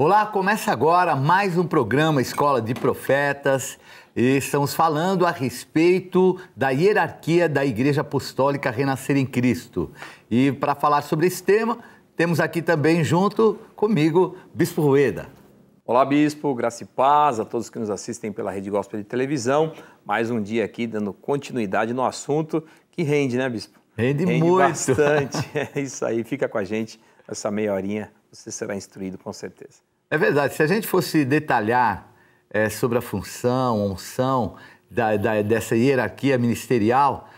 Olá, começa agora mais um programa Escola de Profetas e estamos falando a respeito da hierarquia da Igreja Apostólica Renascer em Cristo. E para falar sobre esse tema, temos aqui também junto comigo Bispo Rueda. Olá, Bispo, graça e paz a todos que nos assistem pela Rede Gospel de Televisão. Mais um dia aqui dando continuidade no assunto que rende, né, Bispo? Rende muito. Bastante. É isso aí, fica com a gente essa meia horinha, você será instruído com certeza. É verdade, se a gente fosse detalhar sobre a função, a unção dessa hierarquia ministerial,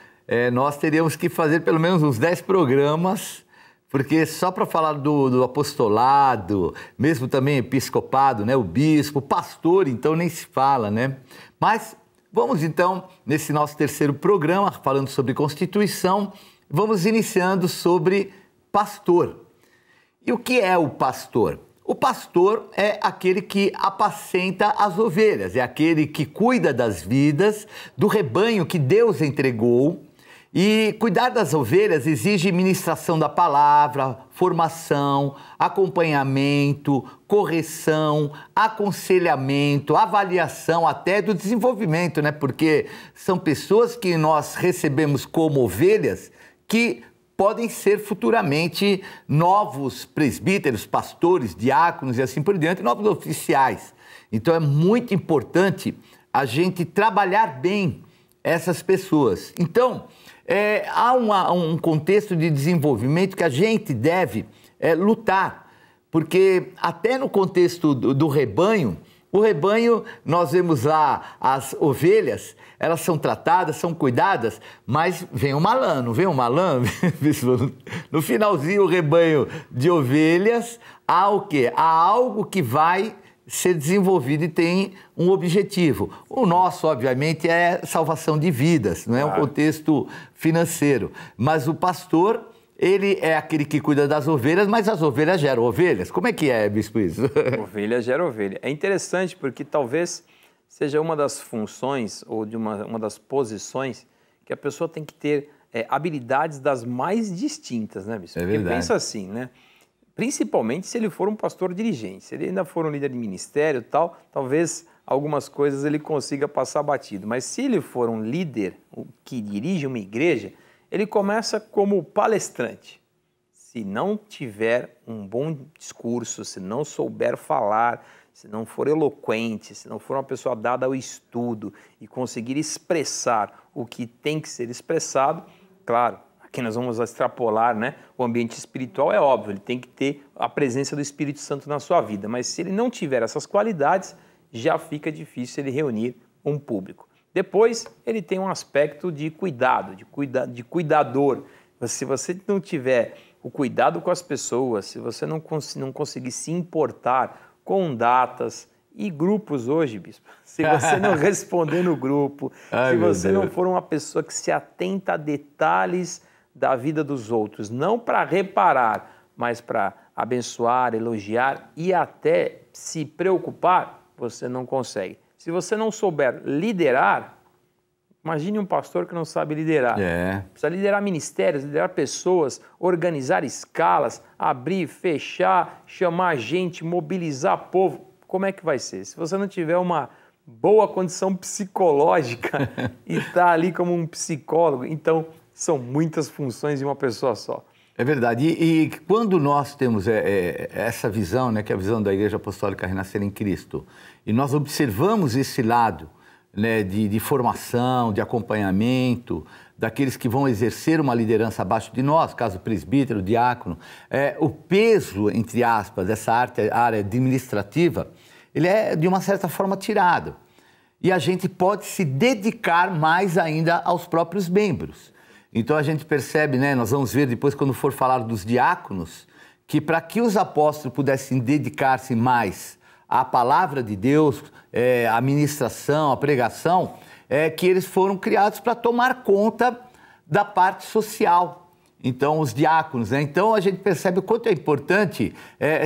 nós teríamos que fazer pelo menos uns 10 programas, porque só para falar do apostolado, mesmo também episcopado, né, o bispo, pastor, então nem se fala, né? Mas vamos então, nesse nosso terceiro programa, falando sobre Constituição, vamos iniciando sobre pastor. E o que é o pastor? O pastor é aquele que apacenta as ovelhas, é aquele que cuida das vidas, do rebanho que Deus entregou. E cuidar das ovelhas exige ministração da palavra, formação, acompanhamento, correção, aconselhamento, avaliação até do desenvolvimento, né? Porque são pessoas que nós recebemos como ovelhas que podem ser futuramente novos presbíteros, pastores, diáconos e assim por diante, novos oficiais. Então é muito importante a gente trabalhar bem essas pessoas. Então, há um contexto de desenvolvimento que a gente deve lutar, porque até no contexto do rebanho, o rebanho, nós vemos lá as ovelhas, elas são tratadas, são cuidadas, mas vem um malandro, no finalzinho o rebanho de ovelhas, há o quê? Há algo que vai ser desenvolvido e tem um objetivo. O nosso, obviamente, é salvação de vidas, não é um contexto financeiro, mas o pastor, ele é aquele que cuida das ovelhas, mas as ovelhas geram ovelhas. Como é que é, Bispo, isso? Ovelha gera ovelha. É interessante porque talvez seja uma das funções ou de uma das posições que a pessoa tem que ter habilidades das mais distintas, né, Bispo? É verdade. Porque pensa assim, né? Principalmente se ele for um pastor dirigente. Se ele ainda for um líder de ministério e tal, talvez algumas coisas ele consiga passar batido. Mas se ele for um líder que dirige uma igreja, ele começa como palestrante. Se não tiver um bom discurso, se não souber falar, se não for eloquente, se não for uma pessoa dada ao estudo e conseguir expressar o que tem que ser expressado, claro, aqui nós vamos extrapolar, né? O ambiente espiritual é óbvio, ele tem que ter a presença do Espírito Santo na sua vida, mas se ele não tiver essas qualidades, já fica difícil ele reunir um público. Depois, ele tem um aspecto de cuidado, de cuidador. Se você não tiver o cuidado com as pessoas, se você não conseguir se importar com datas e grupos hoje, Bispo, se você não responder no grupo, se você não for uma pessoa que se atenta a detalhes da vida dos outros, não para reparar, mas para abençoar, elogiar e até se preocupar, você não consegue. Se você não souber liderar, imagine um pastor que não sabe liderar. Precisa liderar ministérios, liderar pessoas, organizar escalas, abrir, fechar, chamar gente, mobilizar povo. Como é que vai ser? Se você não tiver uma boa condição psicológica e está ali como um psicólogo, então são muitas funções de uma pessoa só. É verdade. E quando nós temos essa visão, né, que é a visão da Igreja Apostólica Renascer em Cristo, e nós observamos esse lado, né, de formação, de acompanhamento, daqueles que vão exercer uma liderança abaixo de nós, caso presbítero, diácono, o peso, entre aspas, dessa área administrativa, ele é de uma certa forma tirado. E a gente pode se dedicar mais ainda aos próprios membros. Então a gente percebe, né, nós vamos ver depois quando for falar dos diáconos, que para que os apóstolos pudessem dedicar-se mais à palavra de Deus, à ministração, à pregação, que eles foram criados para tomar conta da parte social. Então, os diáconos, né? Então a gente percebe o quanto é importante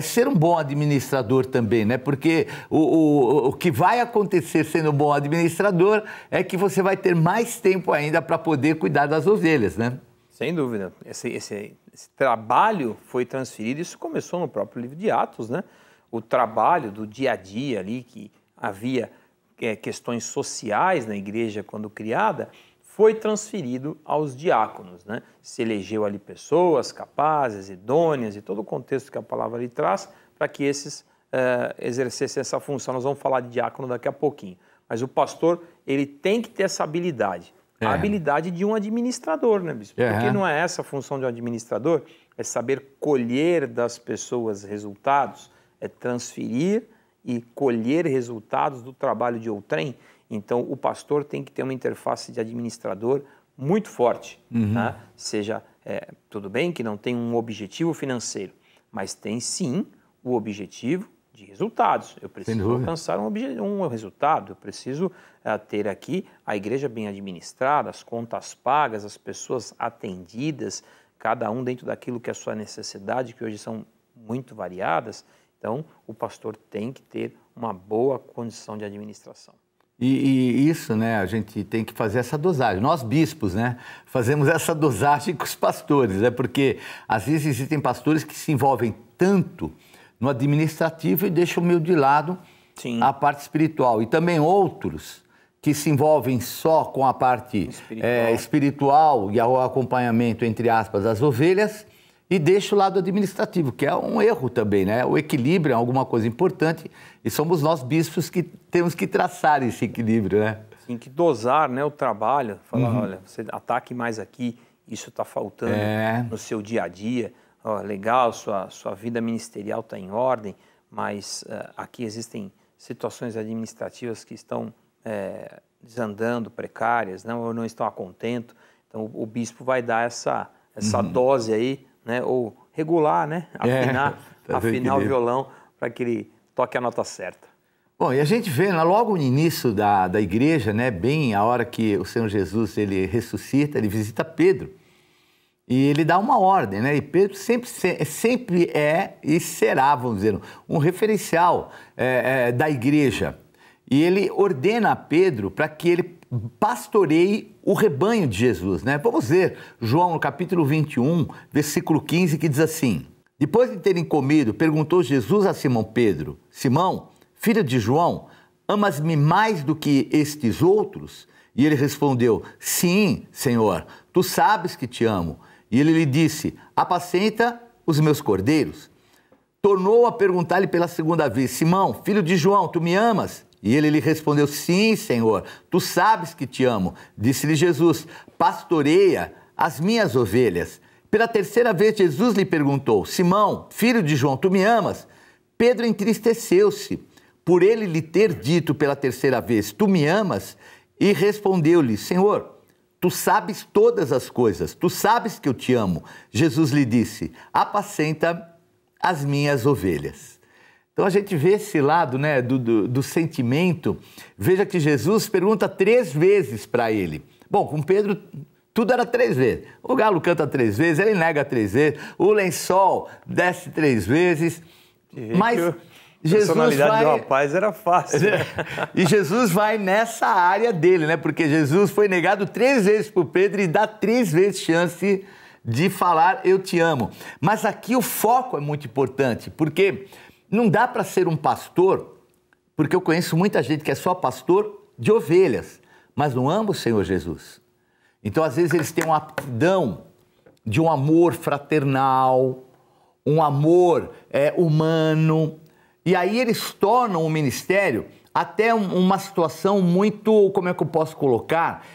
ser um bom administrador também, né? Porque o que vai acontecer sendo um bom administrador é que você vai ter mais tempo ainda para poder cuidar das ovelhas, né? Sem dúvida. Esse trabalho foi transferido, isso começou no próprio livro de Atos, né? o trabalho do dia a dia ali, que havia questões sociais na igreja quando criada, foi transferido aos diáconos, né? Se elegeu ali pessoas capazes, idôneas e todo o contexto que a palavra ali traz para que esses exercessem essa função. Nós vamos falar de diácono daqui a pouquinho. Mas o pastor, ele tem que ter essa habilidade. A habilidade de um administrador, né, bispo? Porque não é essa a função de um administrador, é saber colher das pessoas resultados, é transferir e colher resultados do trabalho de outrem. Então, o pastor tem que ter uma interface de administrador muito forte. Tá? Seja, tudo bem que não tem um objetivo financeiro, mas tem sim o objetivo de resultados. Eu preciso alcançar um resultado, eu preciso ter aqui a igreja bem administrada, as contas pagas, as pessoas atendidas, cada um dentro daquilo que é a sua necessidade, que hoje são muito variadas. Então, o pastor tem que ter uma boa condição de administração. E isso, né, a gente tem que fazer essa dosagem. Nós, bispos, né, fazemos essa dosagem com os pastores, né, porque às vezes existem pastores que se envolvem tanto no administrativo e deixam meio de lado a parte espiritual. E também outros que se envolvem só com a parte espiritual e o acompanhamento, entre aspas, das ovelhas, e deixa o lado administrativo, que é um erro também, né? O equilíbrio é alguma coisa importante e somos nós, bispos, que temos que traçar esse equilíbrio, né? Tem que dosar, né, o trabalho, falar, olha, você ataque mais aqui, isso está faltando no seu dia a dia, legal, sua vida ministerial está em ordem, mas aqui existem situações administrativas que estão desandando, precárias, ou não estão a contento, então o bispo vai dar essa dose aí, né, ou regular, né, afinar o violão para que ele toque a nota certa. Bom, e a gente vê logo no início da igreja, né, bem a hora que o Senhor Jesus ele ressuscita, ele visita Pedro e ele dá uma ordem, né, e Pedro sempre é e será, vamos dizer, um referencial da igreja. E ele ordena a Pedro para que ele pastoreie o rebanho de Jesus, né? Vamos ver João no capítulo 21, versículo 15, que diz assim: depois de terem comido, perguntou Jesus a Simão Pedro: Simão, filho de João, amas-me mais do que estes outros? E ele respondeu: sim, Senhor, tu sabes que te amo. E ele lhe disse: apacenta os meus cordeiros. Tornou a perguntar-lhe pela segunda vez: Simão, filho de João, tu me amas? E ele lhe respondeu: sim, Senhor, tu sabes que te amo. Disse-lhe Jesus: pastoreia as minhas ovelhas. Pela terceira vez Jesus lhe perguntou: Simão, filho de João, tu me amas? Pedro entristeceu-se por ele lhe ter dito pela terceira vez: tu me amas? E respondeu-lhe: Senhor, tu sabes todas as coisas, tu sabes que eu te amo. Jesus lhe disse: apacenta as minhas ovelhas. Então a gente vê esse lado, né, do sentimento. Veja que Jesus pergunta 3 vezes para ele. Bom, com Pedro tudo era 3 vezes. O galo canta 3 vezes, ele nega 3 vezes, o lençol desce 3 vezes. Mas a personalidade do rapaz era fácil. Né? E Jesus vai nessa área dele, né? Porque Jesus foi negado 3 vezes por Pedro e dá 3 vezes chance de falar eu te amo. Mas aqui o foco é muito importante, porque não dá para ser um pastor, porque eu conheço muita gente que é só pastor de ovelhas, mas não ama o Senhor Jesus. Então, às vezes, eles têm uma aptidão de um amor fraternal, um amor humano, e aí eles tornam o ministério até uma situação muito, como é que eu posso colocar,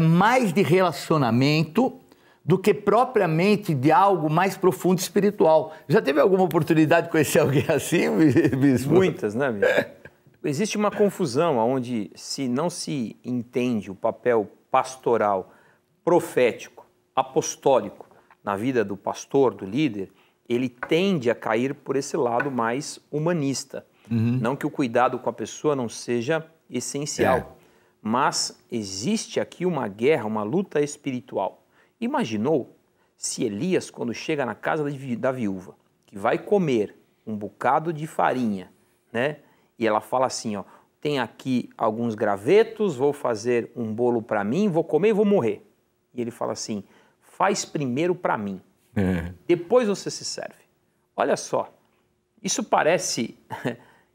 mais de relacionamento do que propriamente de algo mais profundo espiritual. Já teve alguma oportunidade de conhecer alguém assim, bispo? Muitas, né, bispo? Existe uma confusão onde se não se entende o papel pastoral, profético, apostólico na vida do pastor, do líder, ele tende a cair por esse lado mais humanista. Não que o cuidado com a pessoa não seja essencial, mas existe aqui uma guerra, uma luta espiritual. Imaginou se Elias, quando chega na casa da viúva, que vai comer um bocado de farinha, né? E ela fala assim, ó, tem aqui alguns gravetos, vou fazer um bolo para mim, vou comer e vou morrer. E ele fala assim, faz primeiro para mim, depois você se serve. Olha só, Isso parece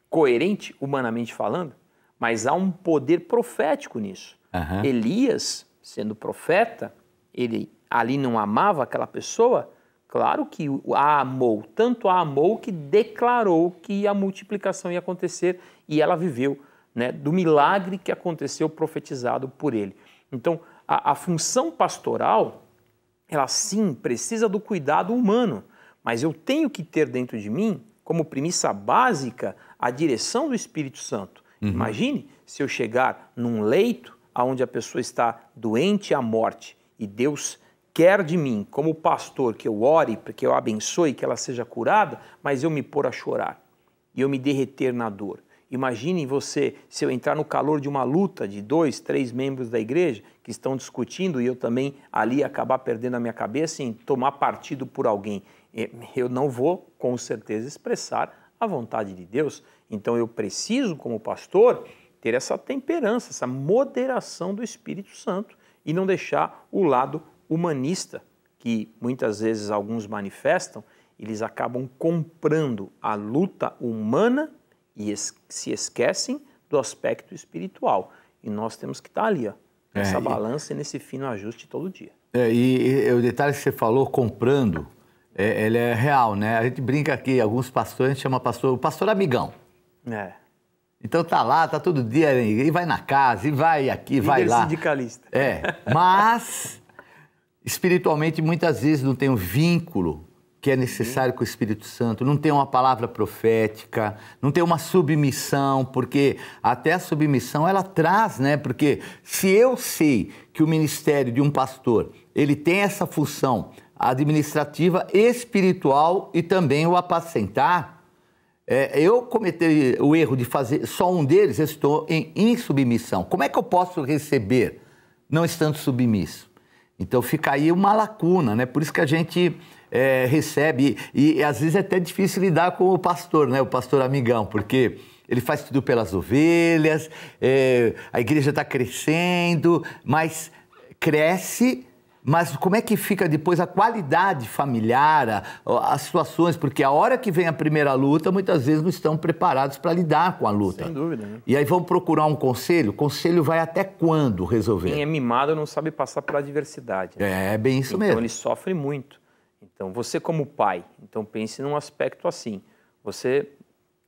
coerente, humanamente falando, mas há um poder profético nisso. Aham. Elias, sendo profeta, ele ali não amava aquela pessoa? Claro que a amou, tanto a amou que declarou que a multiplicação ia acontecer e ela viveu, né, do milagre que aconteceu profetizado por ele. Então, a função pastoral, ela sim precisa do cuidado humano, mas eu tenho que ter dentro de mim, como premissa básica, a direção do Espírito Santo. Imagine se eu chegar num leito onde a pessoa está doente à morte e Deus quer de mim, como pastor, que eu ore, que eu abençoe, que ela seja curada, mas eu me pôr a chorar e eu me derreter na dor. Imagine você, se eu entrar no calor de uma luta de 2, 3 membros da igreja que estão discutindo e eu também ali acabar perdendo a minha cabeça em tomar partido por alguém. Eu não vou, com certeza, expressar a vontade de Deus. Então eu preciso, como pastor, ter essa temperança, essa moderação do Espírito Santo e não deixar o lado humanista, que muitas vezes alguns manifestam, eles acabam comprando a luta humana e se esquecem do aspecto espiritual. E nós temos que estar ali, ó, nessa balança e nesse fino ajuste todo dia. E o detalhe que você falou, comprando, ele é real, né? A gente brinca aqui, alguns pastores, a gente chama o pastor amigão. Então tá lá, tá todo dia, e vai na casa, e vai aqui, Líder vai lá. Sindicalista. Mas espiritualmente muitas vezes não tem um vínculo que é necessário com o Espírito Santo, não tem uma palavra profética, não tem uma submissão, porque até a submissão ela traz, né? Porque se eu sei que o ministério de um pastor, ele tem essa função administrativa, espiritual e também o apacentar, eu cometer o erro de fazer só um deles, eu estou em insubmissão. Como é que eu posso receber não estando submisso? Então fica aí uma lacuna, né? Por isso que a gente recebe, e às vezes é até difícil lidar com o pastor, né? O pastor amigão, porque ele faz tudo pelas ovelhas, a igreja está crescendo, mas cresce, mas como é que fica depois a qualidade familiar, as situações, porque a hora que vem a primeira luta, muitas vezes não estão preparados para lidar com a luta. Sem dúvida, né? E aí vão procurar um conselho, o conselho vai até quando resolver? Quem é mimado não sabe passar pela adversidade. É bem isso mesmo. Então ele sofre muito. Então você como pai, então pense num aspecto assim.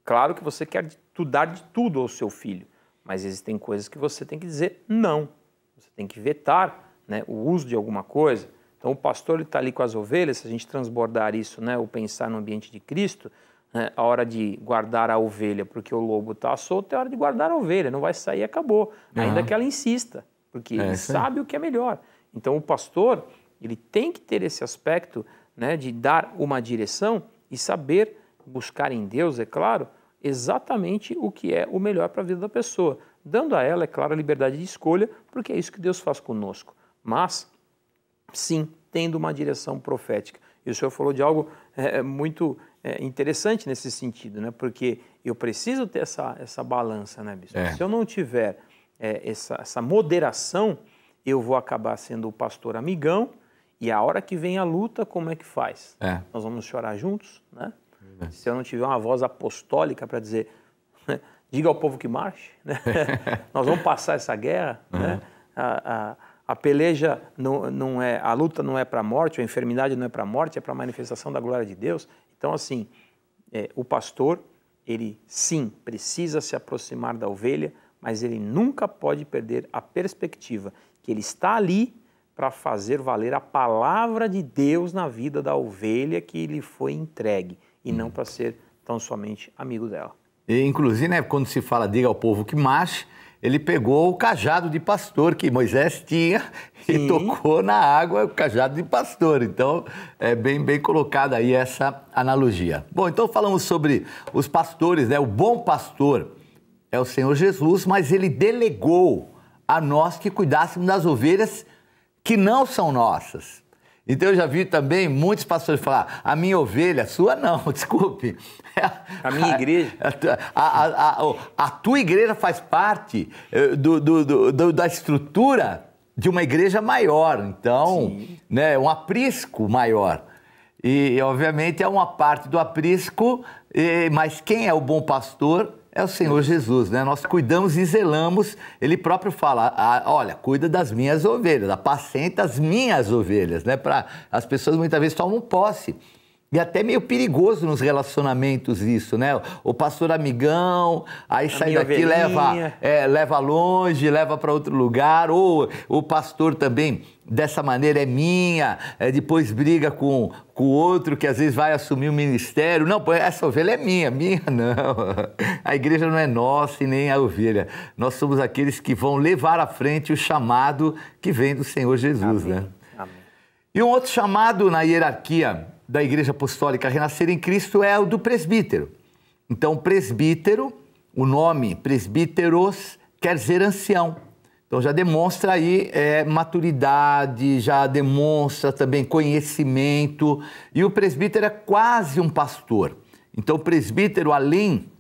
Claro que você quer dar de tudo ao seu filho, mas existem coisas que você tem que dizer não. Você tem que vetar, né, o uso de alguma coisa. Então o pastor está ali com as ovelhas, se a gente transbordar isso, né, ou pensar no ambiente de Cristo, né, a hora de guardar a ovelha, porque o lobo está solto, é hora de guardar a ovelha, não vai sair, acabou. Ainda que ela insista, porque ele sabe o que é melhor. Então o pastor, ele tem que ter esse aspecto, né, de dar uma direção e saber buscar em Deus, é claro, exatamente o que é o melhor para a vida da pessoa, dando a ela, é claro, a liberdade de escolha, porque é isso que Deus faz conosco. Mas, sim, tendo uma direção profética. E o senhor falou de algo muito interessante nesse sentido, né? Porque eu preciso ter essa balança, né, bispo? Se eu não tiver essa moderação, eu vou acabar sendo o pastor amigão, e a hora que vem a luta, como é que faz? Nós vamos chorar juntos, né? Se eu não tiver uma voz apostólica para dizer, diga ao povo que marche, né? Nós vamos passar essa guerra, né? A peleja não é, a luta não é para a morte, a enfermidade não é para a morte, é para a manifestação da glória de Deus. Então, assim, o pastor, ele sim precisa se aproximar da ovelha, mas ele nunca pode perder a perspectiva que ele está ali para fazer valer a palavra de Deus na vida da ovelha que lhe foi entregue, e não para ser tão somente amigo dela. E, inclusive, né, quando se fala diga ao povo que marche, ele pegou o cajado de pastor que Moisés tinha e tocou na água o cajado de pastor. Então, é bem colocada aí essa analogia. Bom, então falamos sobre os pastores, né? O bom pastor é o Senhor Jesus, mas ele delegou a nós que cuidássemos das ovelhas que não são nossas. Então eu já vi também muitos pastores falar, a minha ovelha, a sua não, desculpe. A minha igreja. A tua igreja faz parte da estrutura de uma igreja maior, então, né, um aprisco maior. E, obviamente, é uma parte do aprisco, mas quem é o bom pastor é o Senhor Jesus, né? Nós cuidamos e zelamos, ele próprio fala, olha, cuida das minhas ovelhas, apacenta as minhas ovelhas, né? As pessoas muitas vezes tomam posse. E até meio perigoso nos relacionamentos isso, né? O pastor amigão, aí sai daqui, leva longe, leva para outro lugar, ou o pastor também, dessa maneira é minha, depois briga com o outro que às vezes vai assumir o ministério. Não, essa ovelha é minha não. A igreja não é nossa e nem a ovelha. Nós somos aqueles que vão levar à frente o chamado que vem do Senhor Jesus, Amém. né? Amém. E um outro chamado na hierarquia da Igreja Apostólica Renascer em Cristo é o do presbítero. Então, presbítero, o nome presbíteros quer dizer ancião. Então, já demonstra aí maturidade, já demonstra também conhecimento. E o presbítero é quase um pastor. Então, o presbítero, além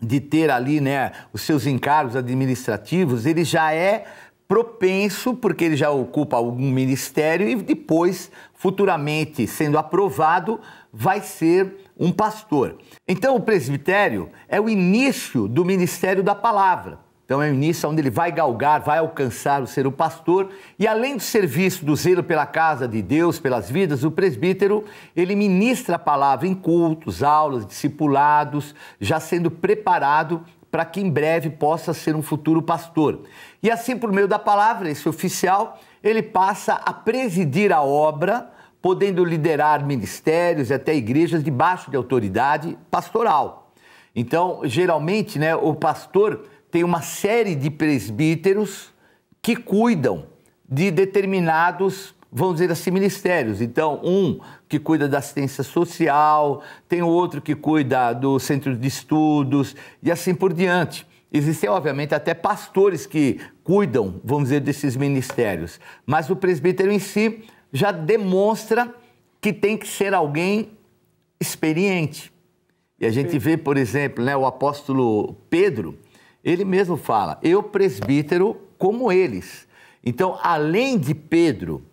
de ter ali, né, os seus encargos administrativos, ele já é propenso, porque ele já ocupa algum ministério e depois, futuramente, sendo aprovado, vai ser um pastor. Então, o presbitério é o início do ministério da palavra. Então, é o início onde ele vai galgar, vai alcançar o ser o pastor. E além do serviço, do zelo pela casa de Deus, pelas vidas, o presbítero, ele ministra a palavra em cultos, aulas, discipulados, já sendo preparado para que em breve possa ser um futuro pastor. E assim, por meio da palavra, esse oficial, ele passa a presidir a obra, podendo liderar ministérios e até igrejas debaixo de autoridade pastoral. Então, geralmente, né, o pastor tem uma série de presbíteros que cuidam de determinados, vamos dizer assim, ministérios. Então, um que cuida da assistência social, tem outro que cuida do centro de estudos e assim por diante. Existem, obviamente, até pastores que cuidam, vamos dizer, desses ministérios. Mas o presbítero em si já demonstra que tem que ser alguém experiente. E a gente vê, por exemplo, né, o apóstolo Pedro, ele mesmo fala, eu presbítero como eles. Então, além de Pedro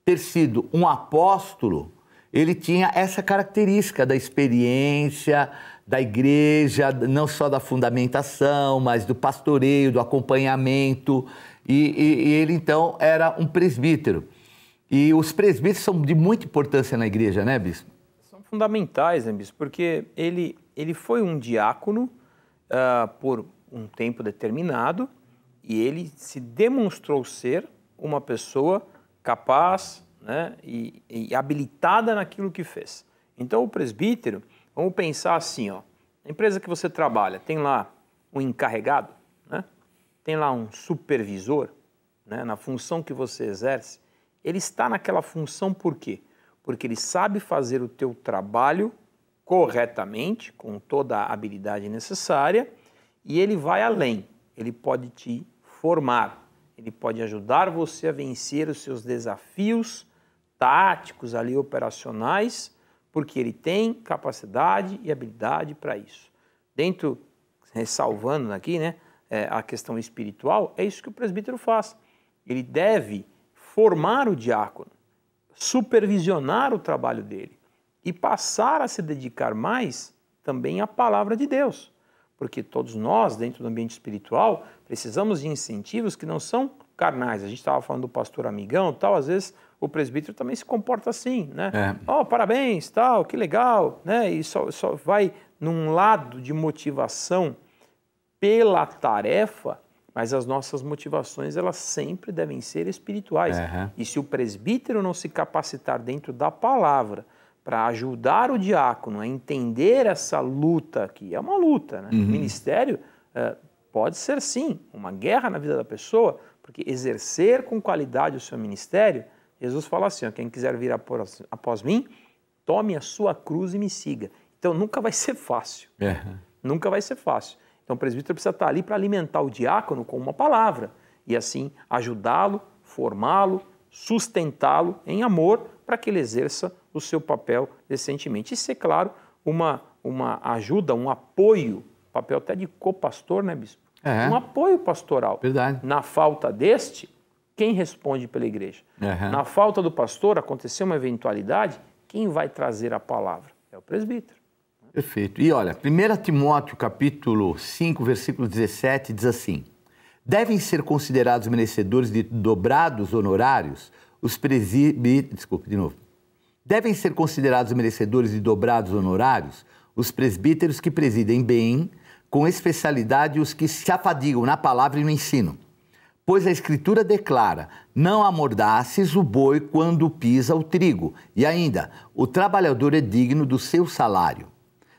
ter sido um apóstolo, ele tinha essa característica da experiência da igreja, não só da fundamentação, mas do pastoreio, do acompanhamento. E ele, então, era um presbítero. E os presbíteros são de muita importância na igreja, né, bispo? São fundamentais, né, bispo? Porque ele foi um diácono por um tempo determinado e ele se demonstrou ser uma pessoa capaz, né, e habilitada naquilo que fez. Então, o presbítero, vamos pensar assim, ó, a empresa que você trabalha, tem lá um encarregado, né, tem lá um supervisor, né, na função que você exerce, ele está naquela função por quê? Porque ele sabe fazer o teu trabalho corretamente, com toda a habilidade necessária, e ele vai além, ele pode te formar, ele pode ajudar você a vencer os seus desafios táticos ali operacionais, porque ele tem capacidade e habilidade para isso. Dentro, ressalvando aqui, né, a questão espiritual, é isso que o presbítero faz. Ele deve formar o diácono, supervisionar o trabalho dele e passar a se dedicar mais também à palavra de Deus. Porque todos nós, dentro do ambiente espiritual, precisamos de incentivos que não são carnais. A gente estava falando do pastor amigão e tal, às vezes o presbítero também se comporta assim, né? Parabéns, tal, que legal, né? E só vai num lado de motivação pela tarefa, mas as nossas motivações, elas sempre devem ser espirituais. E se o presbítero não se capacitar dentro da palavra para ajudar o diácono a entender essa luta, que é uma luta, né? O ministério pode ser, sim, uma guerra na vida da pessoa, porque exercer com qualidade o seu ministério, Jesus fala assim, ó, quem quiser vir após mim, tome a sua cruz e me siga. Então nunca vai ser fácil, nunca vai ser fácil. Então o presbítero precisa estar ali para alimentar o diácono com uma palavra e assim ajudá-lo, formá-lo, sustentá-lo em amor para que ele exerça o seu papel decentemente. E ser, claro, uma ajuda, um apoio, papel até de copastor, né, bispo? Um apoio pastoral. Verdade. Na falta deste, quem responde pela igreja? Na falta do pastor, aconteceu uma eventualidade, quem vai trazer a palavra? É o presbítero. Perfeito. E olha, 1 Timóteo capítulo 5, versículo 17, diz assim: devem ser considerados merecedores de dobrados honorários os presbíteros... Desculpe, de novo. Devem ser considerados merecedores de dobrados honorários os presbíteros que presidem bem, com especialidade os que se afadigam na palavra e no ensino. Pois a Escritura declara, não amordaces o boi quando pisa o trigo. E ainda, o trabalhador é digno do seu salário.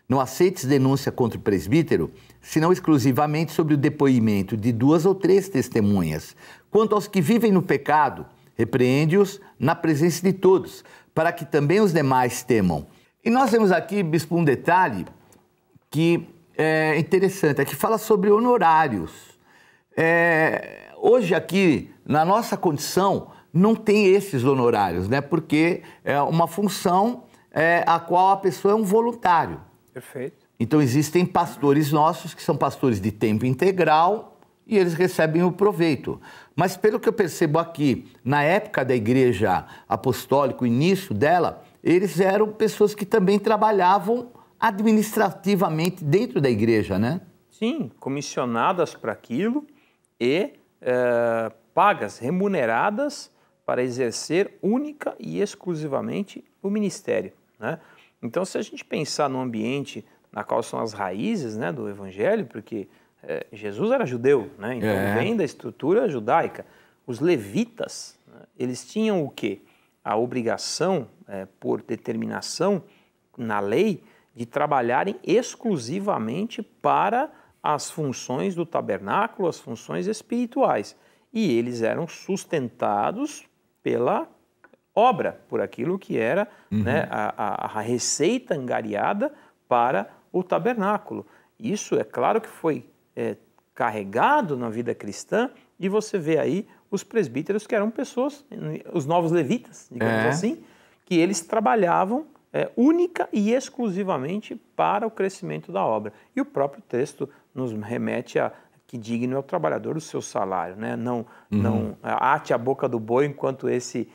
Não aceites denúncia contra o presbítero, senão exclusivamente sobre o depoimento de 2 ou 3 testemunhas. Quanto aos que vivem no pecado, repreende-os na presença de todos, para que também os demais temam. E nós vemos aqui, bispo, um detalhe que é interessante, que fala sobre honorários. Hoje aqui, na nossa condição, não tem esses honorários, né? Porque é uma função a qual a pessoa é um voluntário. Perfeito. Então existem pastores nossos que são pastores de tempo integral e eles recebem o proveito. Mas pelo que eu percebo aqui, na época da igreja apostólica, o início dela, eles eram pessoas que também trabalhavam administrativamente dentro da igreja, né? Sim, comissionadas para aquilo e pagas, remuneradas para exercer única e exclusivamente o ministério, né? Então, se a gente pensar no ambiente na qual são as raízes, né, do Evangelho, porque Jesus era judeu, né? Então vem da estrutura judaica. Os levitas, né, eles tinham o quê? A obrigação, por determinação na lei, de trabalharem exclusivamente para as funções do tabernáculo, as funções espirituais. E eles eram sustentados pela obra, por aquilo que era né, a receita angariada para o tabernáculo. Isso é claro que foi carregado na vida cristã e você vê aí os presbíteros que eram pessoas, os novos levitas, digamos assim, que eles trabalhavam única e exclusivamente para o crescimento da obra. E o próprio texto nos remete a que digno é o trabalhador o seu salário, né? Não ate a boca do boi enquanto esse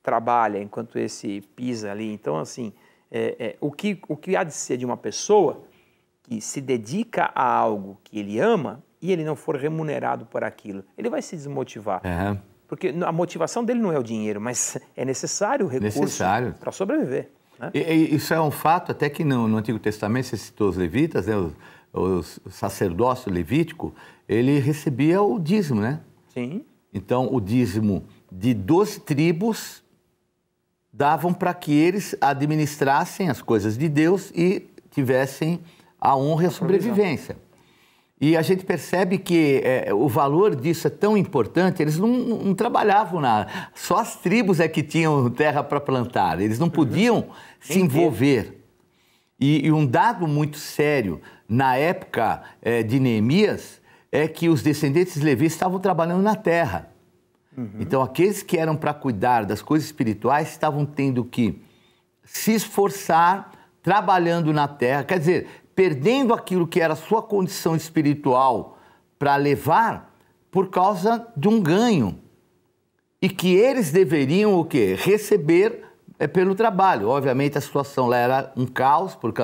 trabalha, enquanto esse pisa ali. Então, assim, o que há de ser de uma pessoa que se dedica a algo que ele ama e ele não for remunerado por aquilo, ele vai se desmotivar. Porque a motivação dele não é o dinheiro, mas é necessário o recurso para sobreviver. Né? Isso é um fato, até que no Antigo Testamento, você citou os levitas, né? O sacerdócio levítico, ele recebia o dízimo, né? Sim. Então, o dízimo de 12 tribos davam para que eles administrassem as coisas de Deus e tivessem a honra e a sobrevivência. E a gente percebe que o valor disso é tão importante, eles não trabalhavam nada. Só as tribos que tinham terra para plantar, eles não podiam se envolver. E um dado muito sério na época de Neemias é que os descendentes de Levi estavam trabalhando na terra. Então, aqueles que eram para cuidar das coisas espirituais estavam tendo que se esforçar trabalhando na terra, quer dizer, perdendo aquilo que era a sua condição espiritual para levar por causa de um ganho. E que eles deveriam o quê? Receber pelo trabalho. Obviamente a situação lá era um caos, porque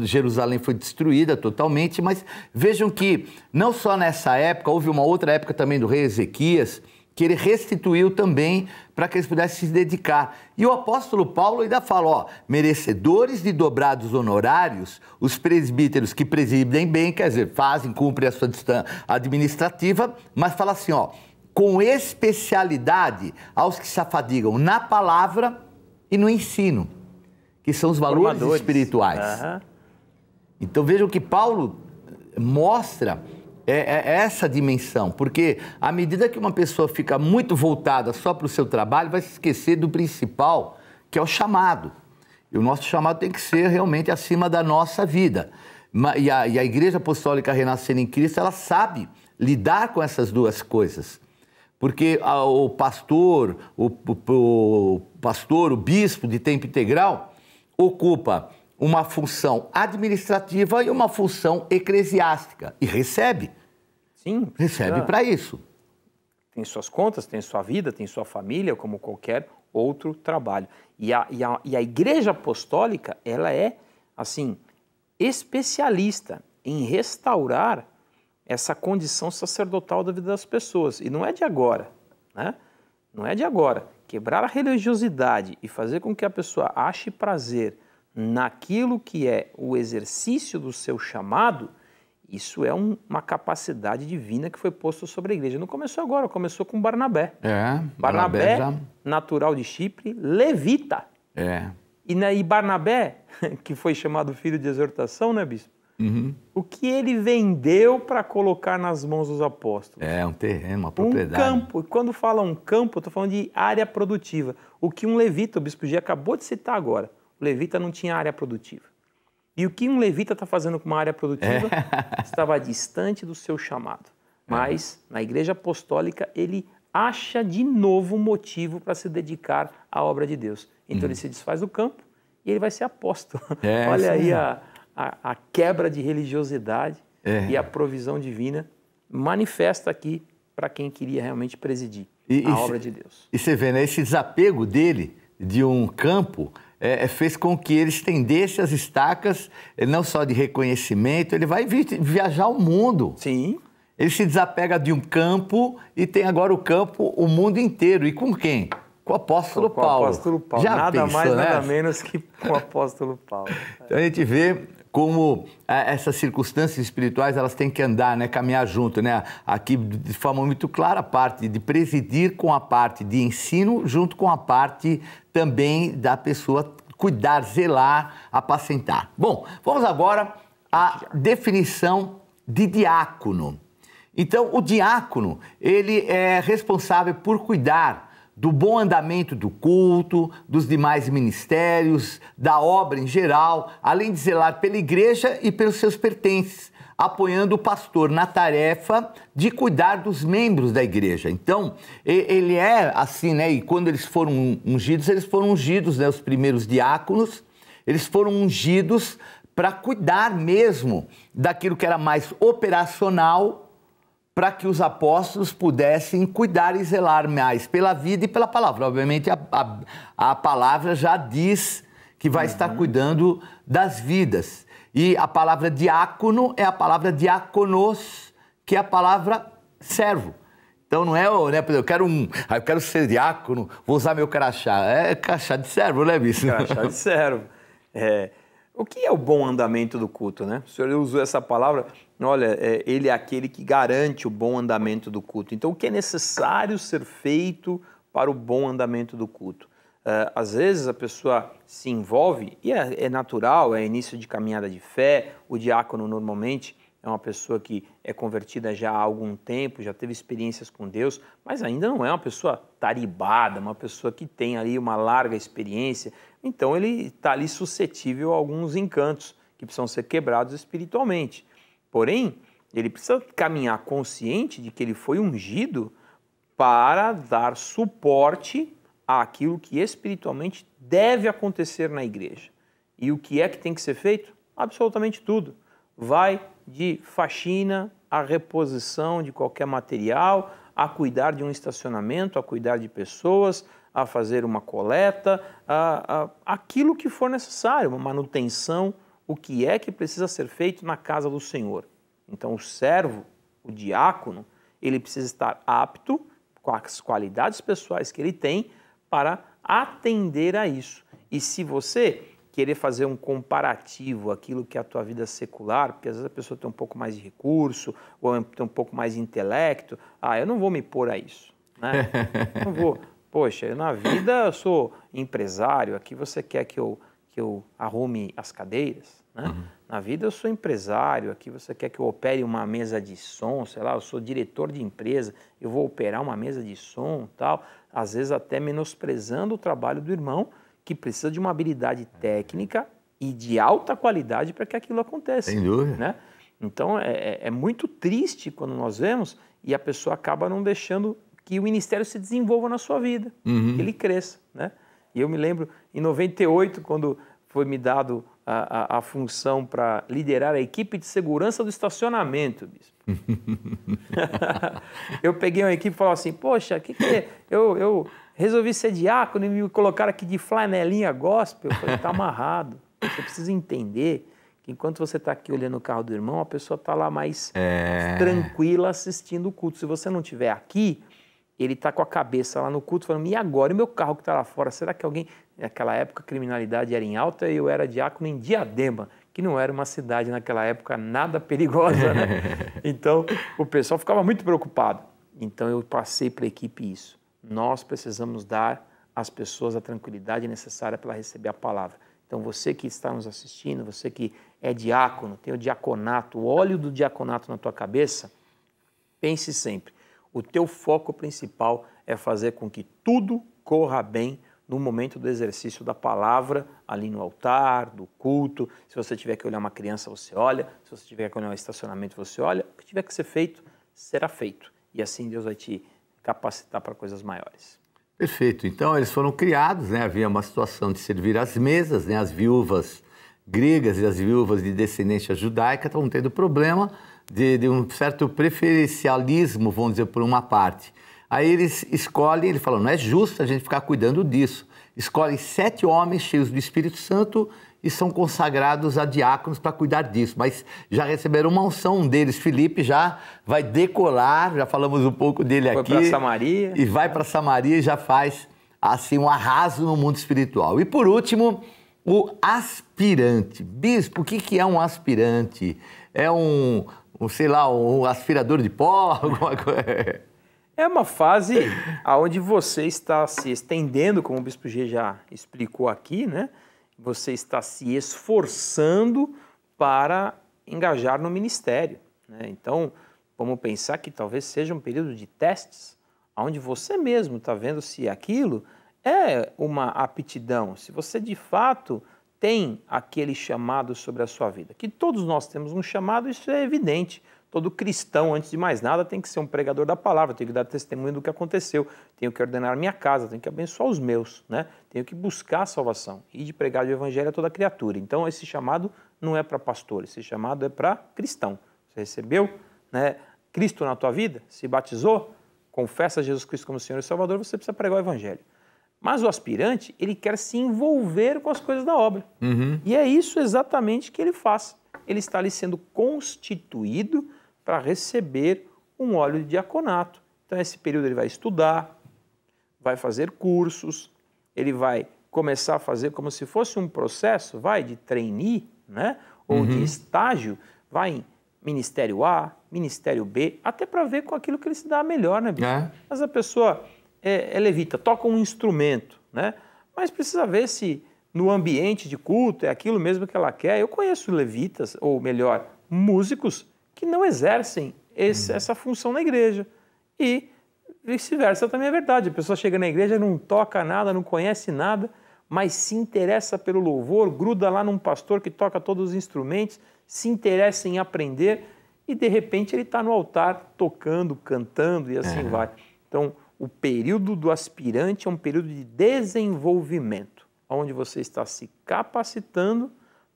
Jerusalém foi destruída totalmente, mas vejam que não só nessa época, houve uma outra época também do rei Ezequias, que ele restituiu também para que eles pudessem se dedicar. E o apóstolo Paulo ainda fala, merecedores de dobrados honorários, os presbíteros que presidem bem, quer dizer, cumprem a sua distância administrativa, mas fala assim, com especialidade aos que se afadigam na palavra e no ensino, que são os valores espirituais. Então vejam que Paulo mostra essa dimensão, porque à medida que uma pessoa fica muito voltada só para o seu trabalho, vai se esquecer do principal, que é o chamado. E o nosso chamado tem que ser realmente acima da nossa vida. E a Igreja Apostólica Renascendo em Cristo, ela sabe lidar com essas duas coisas. Porque o pastor, o bispo de tempo integral, ocupa uma função administrativa e uma função eclesiástica. E recebe. Sim. Recebe para isso. Tem suas contas, tem sua vida, tem sua família, como qualquer outro trabalho. E a Igreja Apostólica, ela é, assim, especialista em restaurar essa condição sacerdotal da vida das pessoas. E não é de agora, né? Não é de agora. Quebrar a religiosidade e fazer com que a pessoa ache prazer naquilo que é o exercício do seu chamado, isso é uma capacidade divina que foi posta sobre a igreja. Não começou agora, começou com Barnabé. Barnabé já... natural de Chipre, levita. E Barnabé, que foi chamado filho de exortação, né, bispo? O que ele vendeu para colocar nas mãos dos apóstolos? Um terreno, uma propriedade. Um campo. E quando fala um campo, eu estou falando de área produtiva. O que um levita, o bispo G acabou de citar agora, o levita não tinha área produtiva. E o que um levita está fazendo com uma área produtiva? Estava distante do seu chamado. Mas, na Igreja Apostólica, ele acha de novo motivo para se dedicar à obra de Deus. Então ele se desfaz do campo e ele vai ser apóstolo. Olha aí a quebra de religiosidade e a provisão divina manifesta aqui para quem queria realmente presidir a obra de Deus. E você vê, né, esse desapego dele de um campo fez com que ele estendesse as estacas, não só de reconhecimento, ele vai viajar o mundo. Sim. Ele se desapega de um campo e tem agora o campo, o mundo inteiro. E com quem? Com o apóstolo Paulo. Com o apóstolo Paulo. Já nada pensou, mais, né? nada menos que com o apóstolo Paulo. Então a gente vê como essas circunstâncias espirituais elas têm que andar, né, caminhar junto, né? Aqui de forma muito clara a parte de presidir com a parte de ensino, junto com a parte também da pessoa cuidar, zelar, apacentar. Bom, vamos agora à definição de diácono. Então, o diácono, ele é responsável por cuidar do bom andamento do culto, dos demais ministérios, da obra em geral, além de zelar pela igreja e pelos seus pertences, apoiando o pastor na tarefa de cuidar dos membros da igreja. Então, ele é assim, né? E quando eles foram ungidos, né? Os primeiros diáconos, eles foram ungidos para cuidar mesmo daquilo que era mais operacional, para que os apóstolos pudessem cuidar e zelar mais pela vida e pela palavra. Obviamente, a palavra já diz que vai estar cuidando das vidas. E a palavra diácono é a palavra diáconos, que é a palavra servo. Então, não é, né, eu quero ser diácono, vou usar meu crachá. É crachá de servo, né, bicho? Crachá de servo. O que é o bom andamento do culto, né? O senhor usou essa palavra, olha, ele é aquele que garante o bom andamento do culto. Então, o que é necessário ser feito para o bom andamento do culto? Às vezes a pessoa se envolve, e é natural, é início de caminhada de fé, o diácono normalmente é uma pessoa que é convertida já há algum tempo, já teve experiências com Deus, mas ainda não é uma pessoa taribada, uma pessoa que tem ali uma larga experiência. Então ele está ali suscetível a alguns encantos que precisam ser quebrados espiritualmente. Porém, ele precisa caminhar consciente de que ele foi ungido para dar suporte àquilo que espiritualmente deve acontecer na igreja. E o que é que tem que ser feito? Absolutamente tudo. Vai de faxina, a reposição de qualquer material, a cuidar de um estacionamento, a cuidar de pessoas, a fazer uma coleta, aquilo que for necessário, uma manutenção, o que é que precisa ser feito na casa do Senhor. Então o servo, o diácono, ele precisa estar apto com as qualidades pessoais que ele tem para atender a isso. E se você querer fazer um comparativo aquilo que é a tua vida secular, porque às vezes a pessoa tem um pouco mais de recurso, ou tem um pouco mais de intelecto, eu não vou me pôr a isso, né? Não vou. Poxa, na vida eu sou empresário, aqui você quer que eu arrume as cadeiras, né? Na vida eu sou empresário, aqui você quer que eu opere uma mesa de som, sei lá, eu sou diretor de empresa, eu vou operar uma mesa de som e tal, às vezes até menosprezando o trabalho do irmão, que precisa de uma habilidade técnica e de alta qualidade para que aquilo aconteça. Sem dúvida. Né? Então, é muito triste quando nós vemos e a pessoa acaba não deixando que o ministério se desenvolva na sua vida, que ele cresça. Né? E eu me lembro, em 98, quando foi me dado a função para liderar a equipe de segurança do estacionamento, bispo. Eu peguei uma equipe e falei assim, poxa, eu resolvi ser diácono e me colocaram aqui de flanelinha gospel. Eu falei, tá amarrado. Você precisa entender que enquanto você está aqui olhando o carro do irmão, a pessoa está lá mais tranquila assistindo o culto. Se você não estiver aqui, ele está com a cabeça lá no culto falando, e agora? E meu carro que está lá fora? Será que alguém... Naquela época a criminalidade era em alta e eu era diácono em Diadema, que não era uma cidade naquela época nada perigosa, né? Então o pessoal ficava muito preocupado. Então eu passei para a equipe isso. Nós precisamos dar às pessoas a tranquilidade necessária para receber a palavra. Então você que está nos assistindo, você que é diácono, tem o diaconato, o óleo do diaconato na tua cabeça, pense sempre, o teu foco principal é fazer com que tudo corra bem no momento do exercício da palavra, ali no altar, do culto. Se você tiver que olhar uma criança, você olha. Se você tiver que olhar um estacionamento, você olha. O que tiver que ser feito, será feito. E assim Deus vai te capacitar para coisas maiores. Perfeito. Então, eles foram criados, né? Havia uma situação de servir às mesas, né? As viúvas gregas e as viúvas de descendência judaica estavam tendo problema de um certo preferencialismo, vamos dizer, por uma parte. Aí eles escolhem, ele falou, não é justo a gente ficar cuidando disso. Escolhem 7 homens cheios do Espírito Santo e são consagrados a diáconos para cuidar disso. Mas já receberam uma unção, um deles, Filipe, já vai decolar, já falamos um pouco dele aqui. Foi para Samaria. E vai para Samaria e já faz, assim, um arraso no mundo espiritual. E por último, o aspirante. Bispo, o que é um aspirante? É sei lá, um aspirador de pó, alguma coisa? É uma fase onde você está se estendendo, como o Bispo G já explicou aqui, né? Você está se esforçando para engajar no ministério, né? Então, vamos pensar que talvez seja um período de testes, onde você mesmo está vendo se aquilo é uma aptidão, se você de fato tem aquele chamado sobre a sua vida. Que todos nós temos um chamado, isso é evidente. Todo cristão, antes de mais nada, tem que ser um pregador da palavra, tem que dar testemunho do que aconteceu, tenho que ordenar a minha casa, tenho que abençoar os meus, né? Tenho que buscar a salvação e de pregar o evangelho a toda criatura. Então, esse chamado não é para pastor, esse chamado é para cristão. Você recebeu, né, Cristo na tua vida, se batizou, confessa Jesus Cristo como Senhor e Salvador, você precisa pregar o evangelho. Mas o aspirante, ele quer se envolver com as coisas da obra. E é isso exatamente que ele faz. Ele está ali sendo constituído para receber um óleo de diaconato. Então, nesse período ele vai estudar, vai fazer cursos, ele vai começar a fazer como se fosse um processo, de trainee, né? Ou de estágio, vai em Ministério A, Ministério B, até para ver com aquilo que ele se dá melhor, né, Bispo? Mas a pessoa é levita, toca um instrumento, né? Mas precisa ver se no ambiente de culto é aquilo mesmo que ela quer. Eu conheço levitas, ou melhor, músicos, que não exercem essa função na igreja. E vice-versa também é verdade. A pessoa chega na igreja, não toca nada, não conhece nada, mas se interessa pelo louvor, gruda lá num pastor que toca todos os instrumentos, se interessa em aprender e, de repente, ele está no altar tocando, cantando e assim vai. Então, o período do aspirante é um período de desenvolvimento, onde você está se capacitando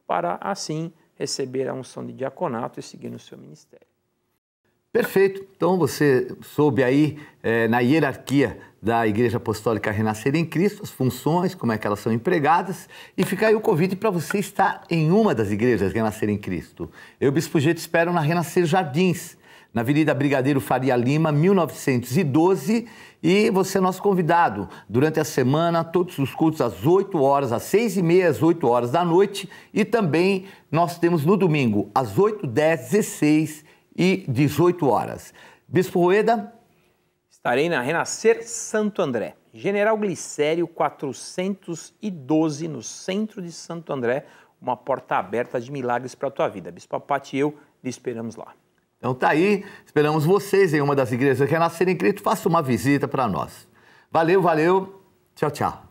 para, assim, receber a unção de diaconato e seguir no seu ministério. Perfeito. Então você soube aí, na hierarquia da Igreja Apostólica Renascer em Cristo, as funções, como é que elas são empregadas, e fica aí o convite para você estar em uma das igrejas Renascer em Cristo. Eu, Bispo G, te espero na Renascer Jardins, na Avenida Brigadeiro Faria Lima, 1912, e você é nosso convidado durante a semana, todos os cultos às 8 horas, às 6h30, às 8 horas da noite, e também nós temos no domingo, às 8, 10, 16 e 18 horas. Bispo Rueda? Estarei na Renascer Santo André, General Glicério 412, no centro de Santo André, uma porta aberta de milagres para a tua vida. Bispo Apati e eu lhe esperamos lá. Então tá aí, esperamos vocês em uma das igrejas Renascer em Cristo, faça uma visita para nós. Valeu, valeu, tchau, tchau.